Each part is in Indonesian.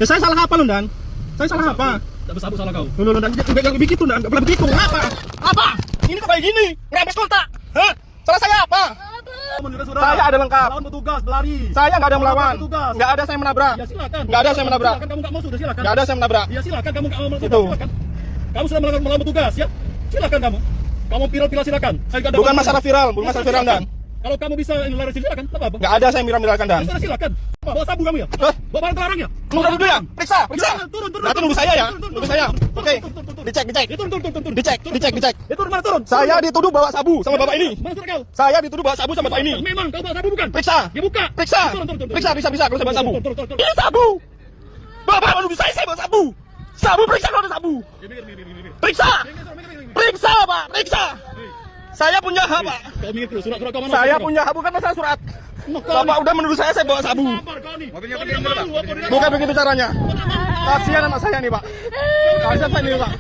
Ya saya salah apa lu, Dan? Saya salah apa? Tidak bersabu salah kau. Lu Dan enggak begitu, Dan. Enggak boleh begitu. Apa? Apa? Ini kok kayak gini? Ngerempes kontak. Hah? Salah saya apa? Saya ada lengkap. Melawan petugas, berlari. Saya enggak ada melawan. Petugas. Enggak ada saya menabrak. Ya silakan. Enggak ada saya menabrak. Silakan, kamu enggak mau sudah silakan. Enggak ada saya menabrak. Ya silakan kamu enggak mau Itu. silakan. Kamu sudah melawan petugas ya. Silakan kamu. Kamu viral silakan. Saya enggak ada Bukan masalah. masalah viral, bukan masalah viral, Dan. Kalau kamu bisa lari silakan, apa apa? Enggak ada saya viral-viralkan, Dan. Sudah silakan. Bawa sabu kamu ya? Hah? Bawa barang terlarang ya? Lu udah duduk ya? Periksa. Turun. Berarti nuduh saya ya? Nuduh saya. Oke. Dicek. Turun. Dicek. Itu mana turun? Saya dituduh bawa sabu sama bapak ini. Mana surat kau? Saya dituduh bawa sabu sama bapak ini. Memang kau bawa sabu bukan? Periksa. Dibuka. Periksa. Turun. Bisa kalau saya bawa sabu. Turun. Ini sabu. Bapak menuduh saya bawa sabu. Sabu periksa kalau ada sabu. Minggir. Periksa. Periksa, Pak. Periksa. Saya punya hak, Pak. Kau minggir dulu. Surat kau mana? Saya punya hak, bukan masalah surat. Bapak udah menuduh saya bawa sabu. Bukan begitu caranya. Kasihan anak saya nih, Pak. Kasihan saya nih, Pak.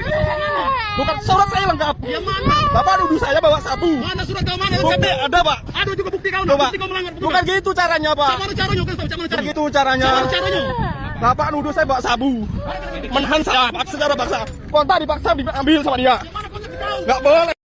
Bukan surat saya lengkap. Yang mana? Bapak nuduh saya bawa sabu. Mana surat kau mana? Bukti ada, Pak. Ada juga bukti kau. Coba. Bukti kau melanggar petugas. Bukan gitu caranya, Pak. Mana caranya? Kau tahu cara caranya? Begitu caranya. Cara caranya. Bapak nuduh saya bawa sabu. Menahan saya secara paksa. Kontak dipaksa diambil sama dia. Mana kau tahu? Nggak boleh.